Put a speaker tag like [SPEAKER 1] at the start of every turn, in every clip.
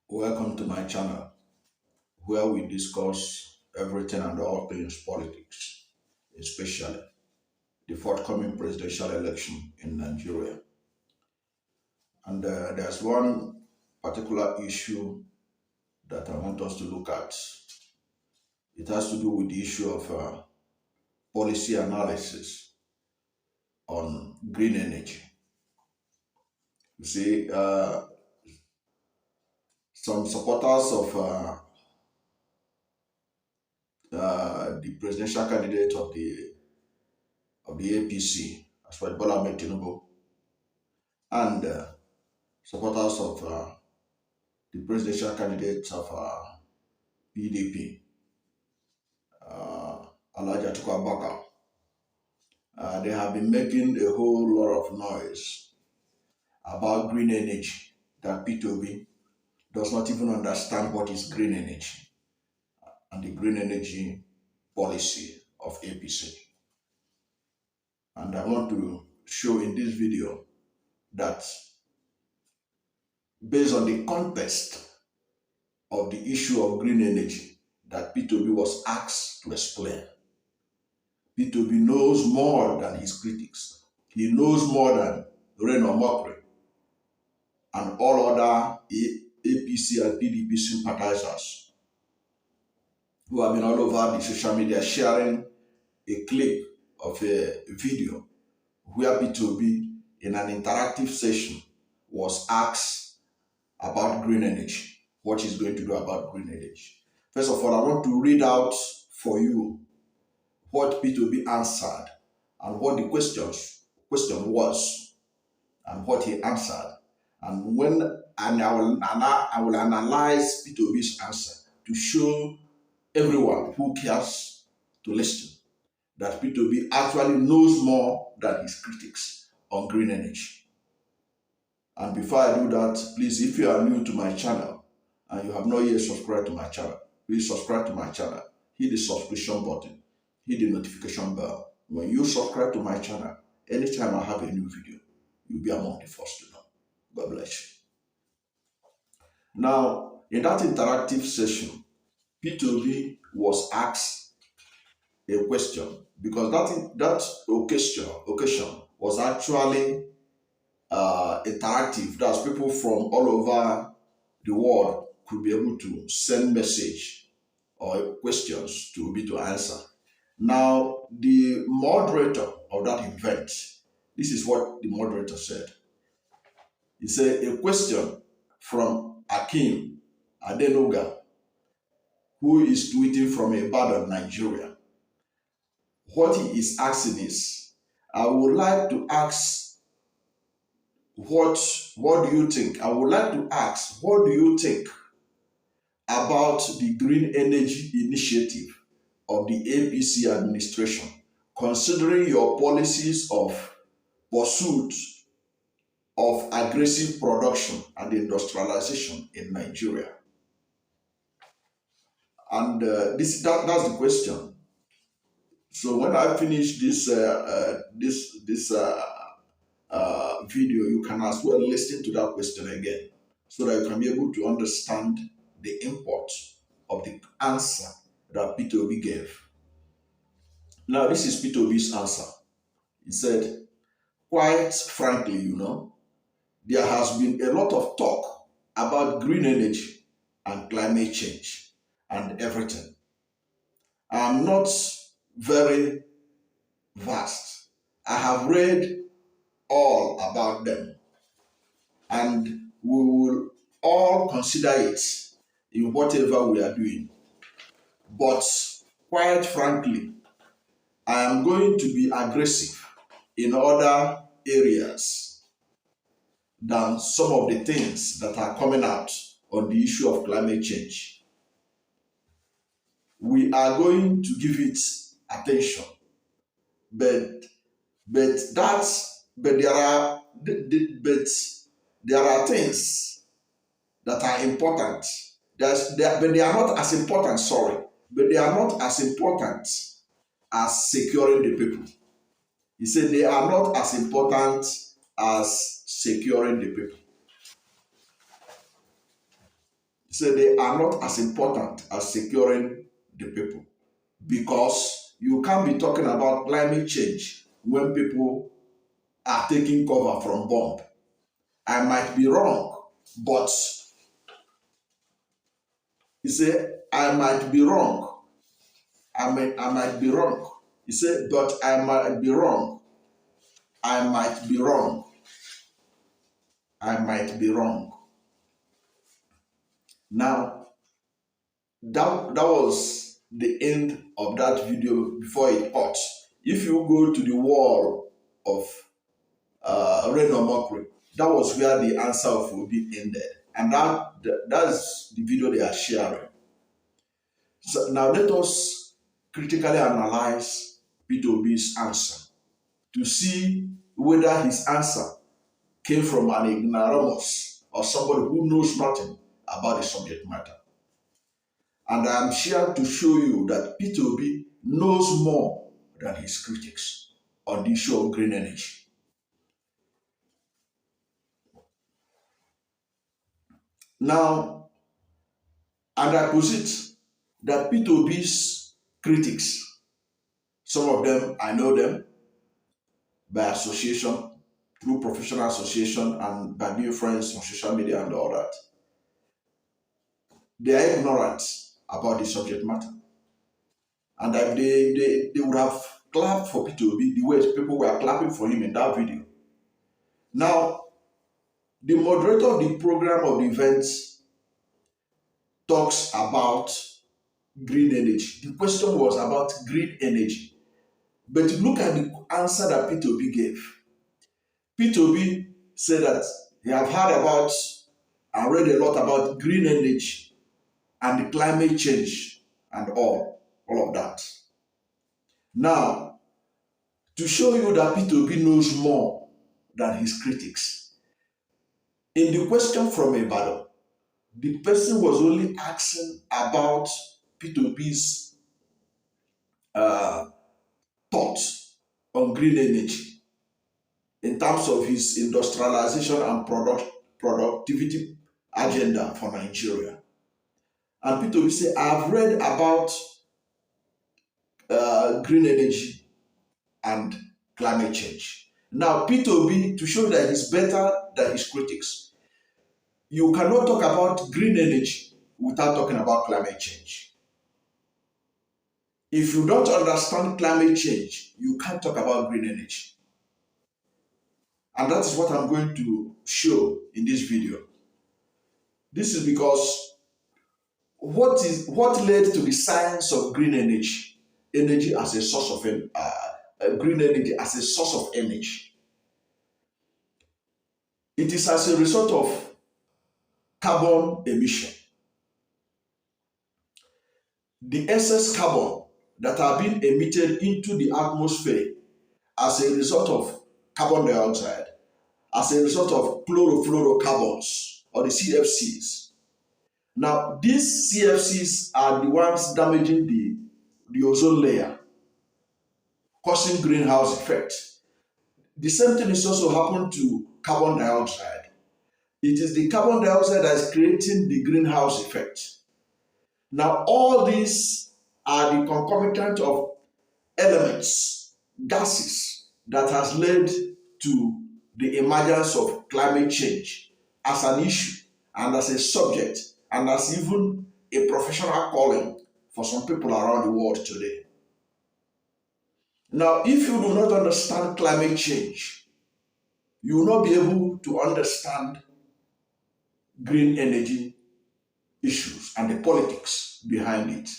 [SPEAKER 1] Welcome to my channel where we discuss everything and all things politics, especially the forthcoming presidential election in Nigeria. And there's one particular issue that I want us to look at. It has to do with the issue of policy analysis on green energy. You see, some supporters of the presidential candidate of the APC, as well Bola Ahmed Tinubu, and supporters of the presidential candidate of PDP, Alhaji Atiku. They have been making a whole lot of noise about green energy, that P2B does not even understand what is green energy and the green energy policy of APC. And I want to show in this video that based on the context of the issue of green energy that P2B was asked to explain, P2B knows more than his critics. He knows more than Reno, Omokri and all other APC and PDP sympathizers who have been all over the social media sharing a clip of a video where P2B in an interactive session was asked about green energy, what he's going to do about green energy. First of all, I want to read out for you what P2B answered and what the question was and what he answered. And I will analyze P2B's answer to show everyone who cares to listen that P2B actually knows more than his critics on green energy. And before I do that, please, if you are new to my channel and you have not yet subscribed to my channel, please subscribe to my channel. Hit the subscription button. Hit the notification bell. When you subscribe to my channel, anytime I have a new video, you'll be among the first to know. God bless you. Now, in that interactive session, P2B was asked a question because that occasion was actually interactive. That's people from all over the world could be able to send message or questions to be to answer. Now, the moderator of that event, this is what the moderator said. He said, a question from Akim Adenoga, who is tweeting from Ibadan, Nigeria. What he is asking is, I would like to ask, what do you think? I would like to ask, what do you think about the green energy initiative of the APC administration, considering your policies of pursuit of aggressive production and industrialization in Nigeria? And that's the question. So when I finish this video, you can as well listen to that question again, so that you can be able to understand the import of the answer that P2B gave. Now, this is P2B's answer. He said, quite frankly, there has been a lot of talk about green energy and climate change and everything. I'm not very vast. I have read all about them, and we will all consider it in whatever we are doing. But quite frankly, I am going to be aggressive in other areas than some of the things that are coming out on the issue of climate change. We are going to give it attention, but there are things that are important. But they are not as important. But they are not as important as securing the people. He said they are not as important as securing the people. So they are not as important as securing the people, because you can't be talking about climate change when people are taking cover from bomb. I might be wrong, but he said, I might be wrong. I might be wrong. He said, but I might be wrong. I might be wrong. I might be wrong. Now, that was the end of that video before it cut. If you go to the wall of Reno Omokri, that was where the answer of Obi ended. And that's the video they are sharing. So now let us critically analyze Peter Obi's answer to see whether his answer came from an ignoramus or somebody who knows nothing about the subject matter. And I am here to show you that Peter Obi knows more than his critics on the issue of green energy. Now, and I posit that Peter Obi's critics, some of them, I know them by association, through professional association and by being friends on social media and all that. They are ignorant about the subject matter. And they would have clapped for Peter Obi the way people were clapping for him in that video. Now, the moderator of the program of the events talks about green energy. The question was about green energy. But look at the answer that Peter Obi gave. Peter Obi said that he have heard about and read a lot about green energy and the climate change and all of that. Now, to show you that Peter Obi knows more than his critics, in the question from Ibadan, the person was only asking about Peter Obi's thoughts on green energy in terms of his industrialization and productivity agenda for Nigeria. And Peter Obi said, I've read about green energy and climate change. Now, Peter Obi, to show that he's better than his critics, you cannot talk about green energy without talking about climate change. If you don't understand climate change, you can't talk about green energy. And that is what I'm going to show in this video. This is because what led to the science of green energy as a source of green energy as a source of energy. It is as a result of carbon emission. The excess carbon that are being emitted into the atmosphere as a result of carbon dioxide, as a result of chlorofluorocarbons or the CFCs. Now, these CFCs are the ones damaging the ozone layer, causing greenhouse effect. The same thing is also happening to carbon dioxide. It is the carbon dioxide that is creating the greenhouse effect. Now, all these are the concomitant of elements, gases, that has led to the emergence of climate change as an issue and as a subject and as even a professional calling for some people around the world today. Now, if you do not understand climate change, you will not be able to understand green energy issues and the politics behind it.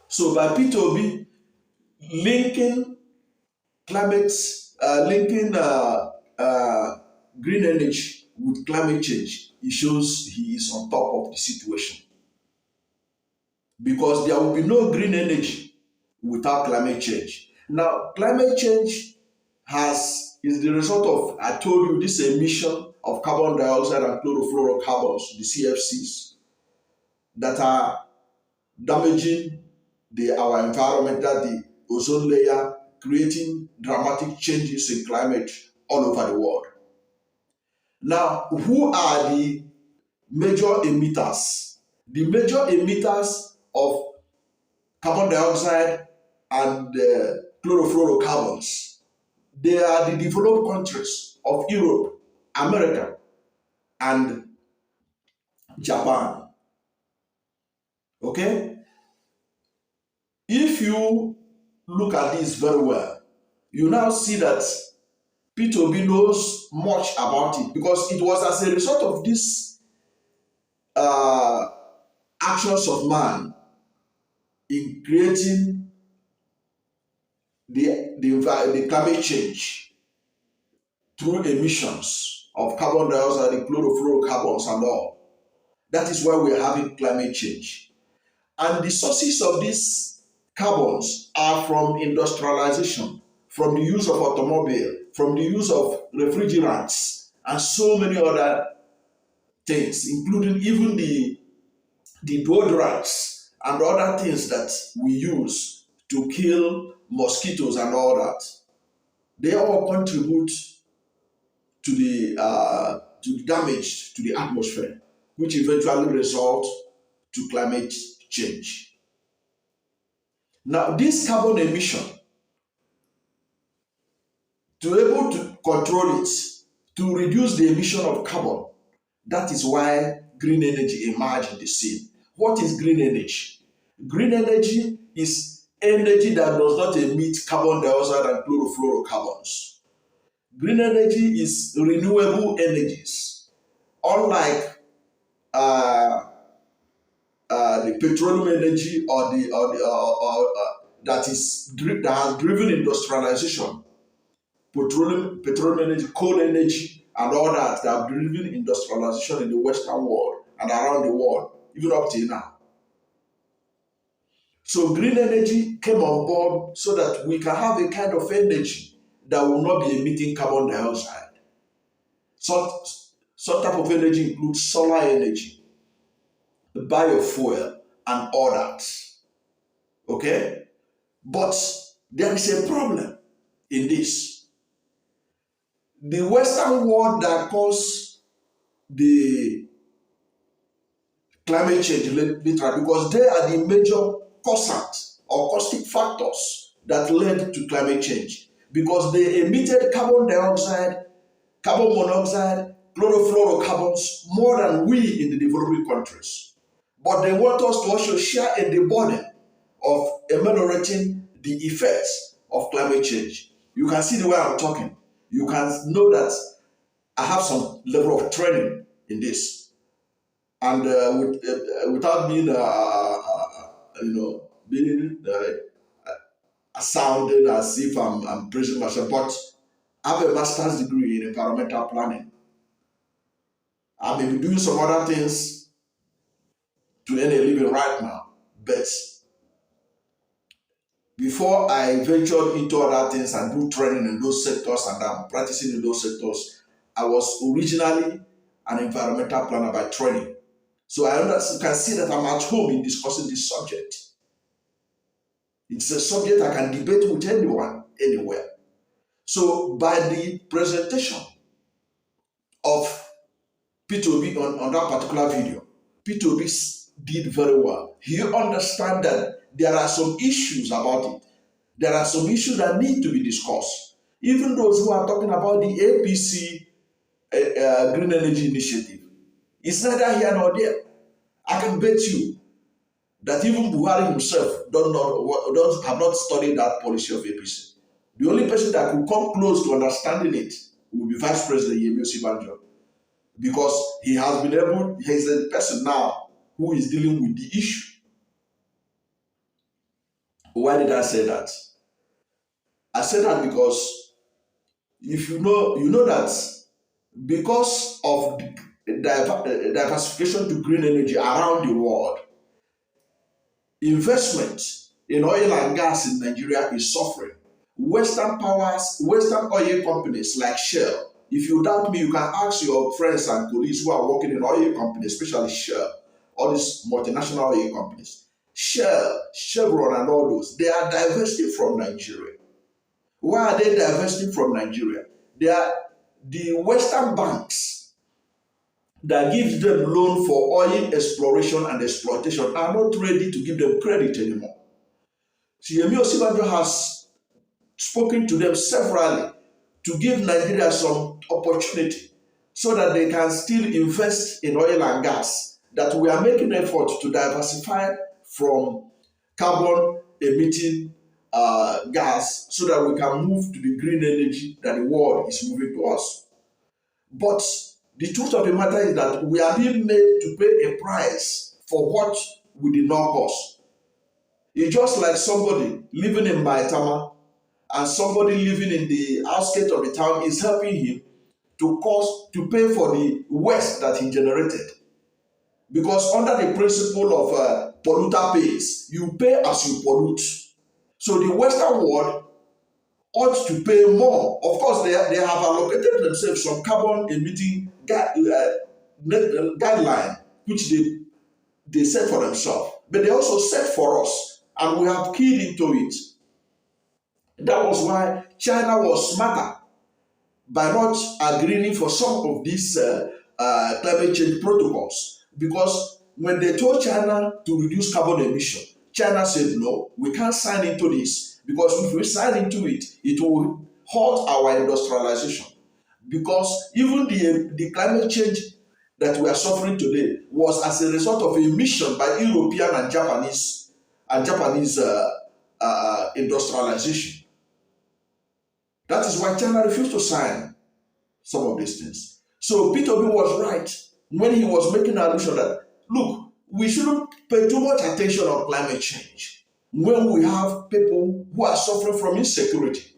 [SPEAKER 1] So by Peter Obi linking green energy with climate change, it shows he is on top of the situation. Because there will be no green energy without climate change. Now, climate change is the result of, I told you, this emission of carbon dioxide and chlorofluorocarbons, the CFCs, that are damaging our environment, the ozone layer, creating dramatic changes in climate all over the world. Now, who are the major emitters. The major emitters of carbon dioxide and chlorofluorocarbons, they are the developed countries of Europe, America, and Japan. Okay? If you look at this very well, you now see that P2B knows much about it because it was as a result of these actions of man in creating the climate change through emissions of carbon dioxide, the chlorofluorocarbons and all. That is why we are having climate change. And the sources of these carbons are from industrialization, from the use of automobile, from the use of refrigerants, and so many other things, including even the deodorants and other things that we use to kill mosquitoes and all that. They all contribute to the damage to the atmosphere, which eventually result to climate change. Now, this carbon emission, to able to control it, to reduce the emission of carbon, that is why green energy emerged in the scene. What is green energy? Green energy is energy that does not emit carbon dioxide and chlorofluorocarbons. Green energy is renewable energies, unlike the petroleum energy or that has driven industrialization. Petroleum energy, coal energy, and all that have driven industrialization in the Western world and around the world, even up till now. So green energy came on board so that we can have a kind of energy that will not be emitting carbon dioxide. Some type of energy includes solar energy, biofuel, and all that. Okay? But there is a problem in this. The Western world that caused the climate change literally, because they are the major causant or caustic factors that led to climate change, because they emitted carbon dioxide, carbon monoxide, chlorofluorocarbons more than we in the developing countries. But they want us to also share in the burden of ameliorating the effects of climate change. You can see the way I'm talking. You can know that I have some level of training in this. And without being, sounding as if I'm praising myself, but I have a master's degree in environmental planning. I may be doing some other things to earn a living right now, but before I ventured into other things and do training in those sectors and I'm practicing in those sectors, I was originally an environmental planner by training. So you can see that I'm at home in discussing this subject. It's a subject I can debate with anyone, anywhere. So by the presentation of P2B on that particular video, P2B did very well. He understands that there are some issues about it. There are some issues that need to be discussed. Even those who are talking about the APC Green Energy Initiative, it's neither here nor there. I can bet you that even Buhari himself have not studied that policy of APC. The only person that could come close to understanding it will be Vice President Yemi Osinbajo, because he's the person now who is dealing with the issue. Why did I say that? I said that because if you know that because of diversification to green energy around the world, investment in oil and gas in Nigeria is suffering. Western oil companies like Shell, if you doubt me, you can ask your friends and colleagues who are working in oil companies, especially Shell, all these multinational oil companies. Shell, Chevron, and all those, they are divesting from Nigeria. Why are they divesting from Nigeria? They are the Western banks that gives them loan for oil exploration and exploitation are not ready to give them credit anymore. So Yemi Osinbajo has spoken to them severally to give Nigeria some opportunity so that they can still invest in oil and gas, that we are making effort to diversify from carbon emitting gas so that we can move to the green energy that the world is moving towards. But the truth of the matter is that we are being made to pay a price for what we did not cause. It's just like somebody living in Maitama and somebody living in the outskirts of the town is helping him to pay for the waste that he generated. Because under the principle of polluter pays, you pay as you pollute. So the Western world ought to pay more. Of course, they have allocated themselves some carbon emitting guideline, which they set for themselves. But they also set for us, and we have keyed into it. That was why China was smarter by not agreeing for some of these climate change protocols. Because when they told China to reduce carbon emission, China said, no, we can't sign into this, because if we sign into it, it will halt our industrialization. Because even the climate change that we are suffering today was as a result of emission by European and Japanese industrialization. That is why China refused to sign some of these things. So peterobi was right when he was making an allusion that, look, we shouldn't pay too much attention on climate change when we have people who are suffering from insecurity,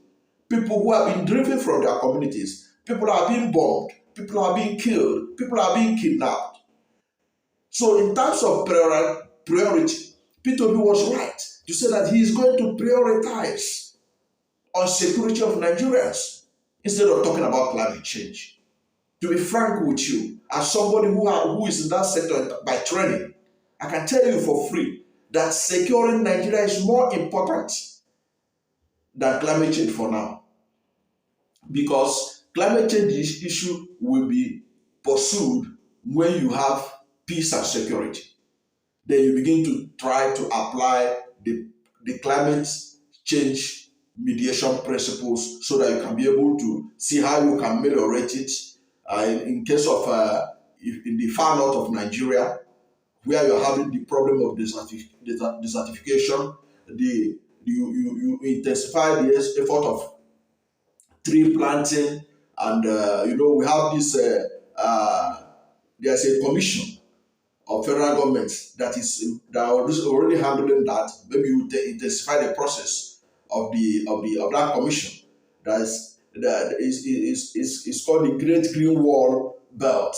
[SPEAKER 1] people who are being driven from their communities, people are being bombed, people are being killed, people are being kidnapped. So in terms of priority, peterobi was right to say that he is going to prioritize on security of Nigerians instead of talking about climate change. To be frank with you, as somebody who is in that sector by training, I can tell you for free that securing Nigeria is more important than climate change for now. Because climate change issue will be pursued when you have peace and security. Then you begin to try to apply the climate change mediation principles so that you can be able to see how you can ameliorate it. In case of in the far north of Nigeria, where you're having the problem of desertification, you intensify the effort of tree planting, and we have this. There's a commission of federal government that is already handling that. Maybe you intensify the process of that commission. That is called the Great Green Wall Belt.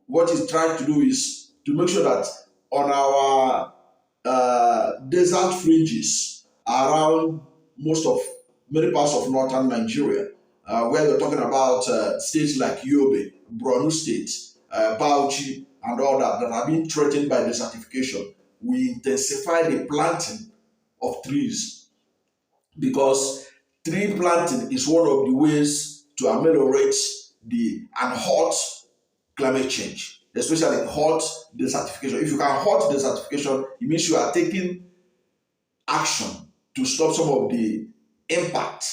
[SPEAKER 1] What it's trying to do is to make sure that on our desert fringes around many parts of northern Nigeria, where we're talking about states like Yobe, Borno State, Bauchi, and all that are being threatened by desertification, we intensify the planting of trees, because tree planting is one of the ways to ameliorate and halt climate change, especially halt desertification. If you can halt desertification, it means you are taking action to stop some of the impact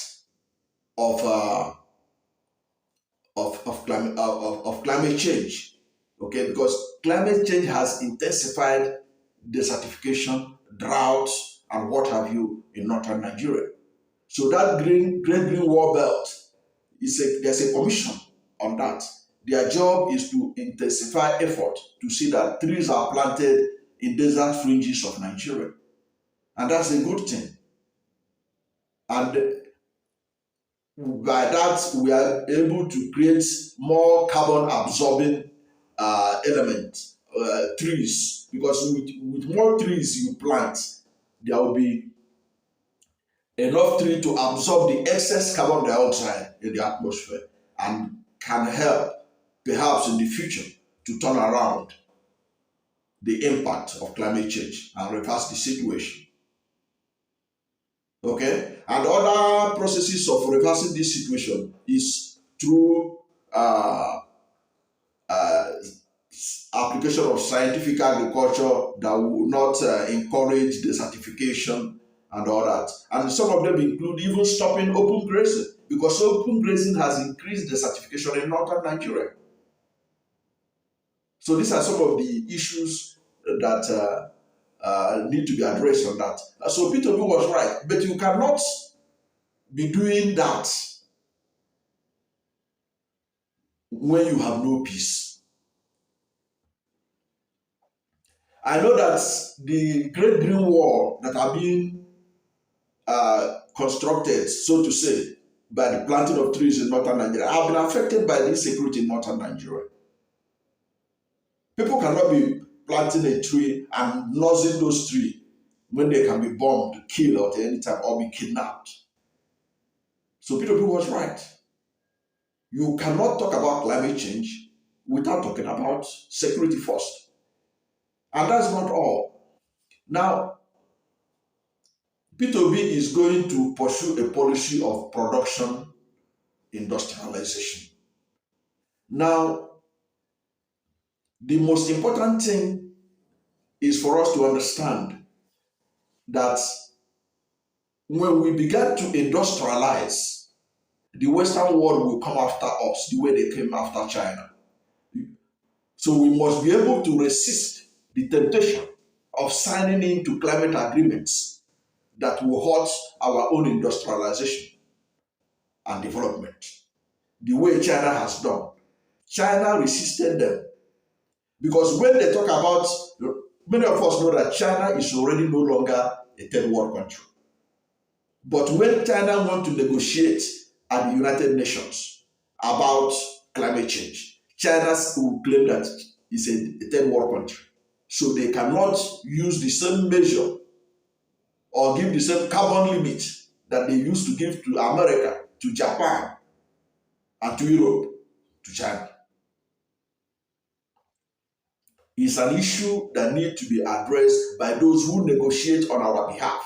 [SPEAKER 1] of climate change. Okay, because climate change has intensified desertification, drought, and what have you in northern Nigeria. So that Great Green Wall Belt there's a commission on that. Their job is to intensify effort to see that trees are planted in desert fringes of Nigeria, and that's a good thing. And by that, we are able to create more carbon absorbing elements, trees, because with more trees you plant, there will be enough tree to absorb the excess carbon dioxide in the atmosphere, and can help perhaps in the future to turn around the impact of climate change and reverse the situation. Okay, and other processes of reversing this situation is through application of scientific agriculture that will not encourage desertification and all that. And some of them include even stopping open grazing, because open grazing has increased desertification in northern Nigeria. So these are some of the issues that need to be addressed on that. So Peter was right, but you cannot be doing that when you have no peace. I know that the Great Green Wall that are being constructed, so to say, by the planting of trees in northern Nigeria have been affected by the insecurity in northern Nigeria. People cannot be planting a tree and nursing those trees when they can be bombed, killed at any time, or be kidnapped. So Peter was right. You cannot talk about climate change without talking about security first. And that's not all. Now, P2B is going to pursue a policy of production industrialization. Now, the most important thing is for us to understand that when we begin to industrialize, the Western world will come after us the way they came after China. So we must be able to resist the temptation of signing into climate agreements that will hurt our own industrialization and development, the way China has done. China resisted them because when they talk about, many of us know that China is already no longer a third world country. But when China wants to negotiate at the United Nations about climate change, China will claim that it's a third world country. So they cannot use the same measure or give the same carbon limit that they used to give to America, to Japan, and to Europe, to China. It's an issue that needs to be addressed by those who negotiate on our behalf.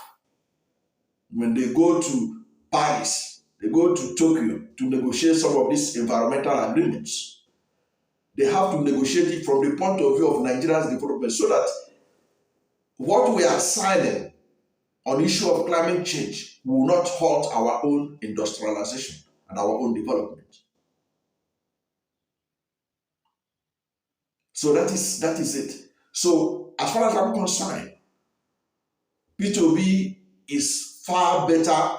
[SPEAKER 1] When they go to Paris, they go to Tokyo to negotiate some of these environmental agreements, they have to negotiate it from the point of view of Nigeria's development, so that what we are signing on the issue of climate change will not halt our own industrialization and our own development. So that is it. So as far as I'm concerned, P2B is far better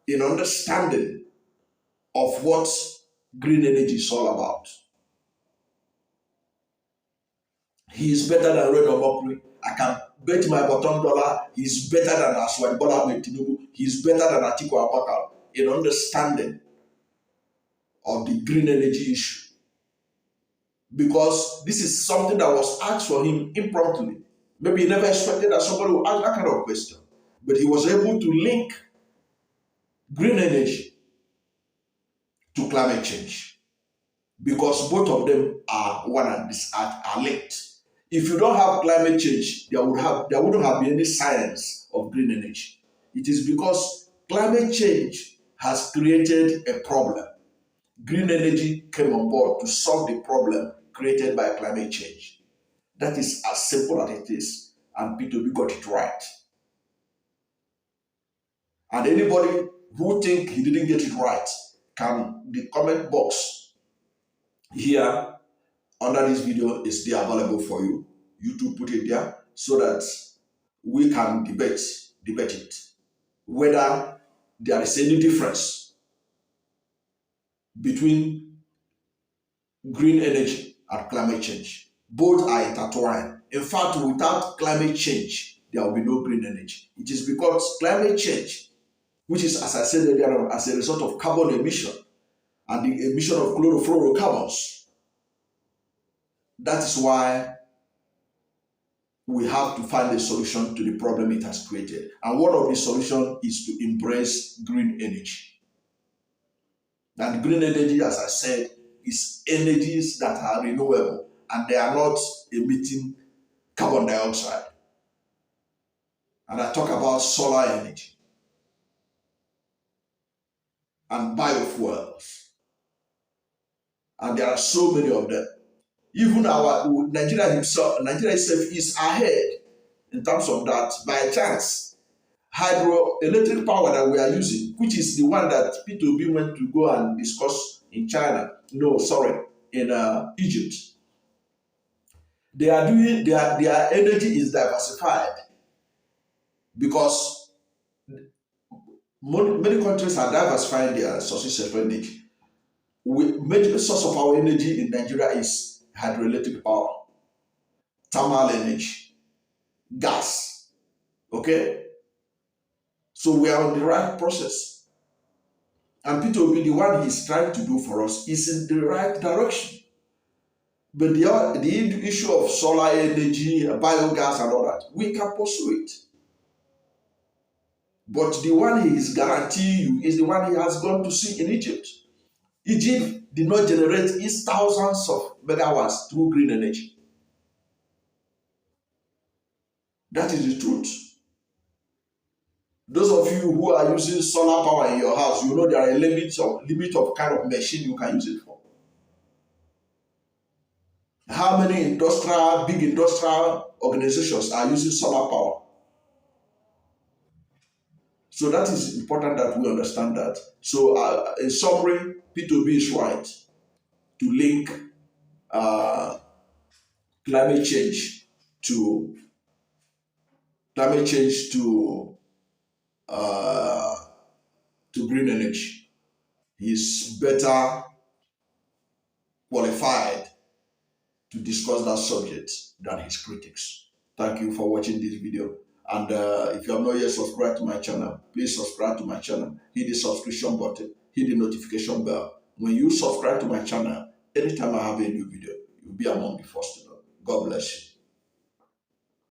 [SPEAKER 1] in understanding of what green energy is all about. He is better than Omokri. I can bet my bottom dollar he's better than Tinubu. He's better than Atiku in understanding of the green energy issue. Because this is something that was asked for him impromptu. Maybe he never expected that somebody would ask that kind of question. But he was able to link green energy to climate change, because both of them are one and this are linked. If you don't have climate change, there wouldn't have been any science of green energy. It is because climate change has created a problem. Green energy came on board to solve the problem created by climate change. That is as simple as it is, and P2B got it right. And anybody who think he didn't get it right, can, the comment box here under this video is there available for you. YouTube put it there so that we can debate it, whether there is any difference between green energy and climate change. Both are intertwined. In fact, without climate change, there will be no green energy. It is because climate change, which is, as I said earlier, as a result of carbon emission and the emission of chlorofluorocarbons, that is why we have to find a solution to the problem it has created. And one of the solutions is to embrace green energy. And green energy, as I said, is energies that are renewable and they are not emitting carbon dioxide. And I talk about solar energy and biofuels. And there are so many of them. Even our Nigeria itself is ahead in terms of that by chance. Hydroelectric power that we are using, which is the one that P2B went to go and discuss in China. No, sorry, in Egypt. They are doing their energy is diversified because many countries are diversifying their sources of energy. Major source of our energy in Nigeria is hydroelectric power, thermal energy, gas. Okay, so we are on the right process, and P2B, the one he's trying to do for us, is in the right direction. But the issue of solar energy, biogas, and all that, we can pursue it. But the one he is guaranteeing you is the one he has gone to see in Egypt. Egypt did not generate its thousands of megawatts through green energy. That is the truth. Those of you who are using solar power in your house, you know there are a limit of kind of machine you can use it for. How many big industrial organizations are using solar power? So that is important that we understand that. So in summary, P2B is right to link uh, climate change to climate change uh, to green energy. He's better qualified to discuss that subject than his critics. Thank you for watching this video. And if you have not yet subscribed to my channel, please subscribe to my channel. Hit the subscription button. Hit the notification bell. When you subscribe to my channel, anytime I have a new video, you'll be among the first to know. God bless you.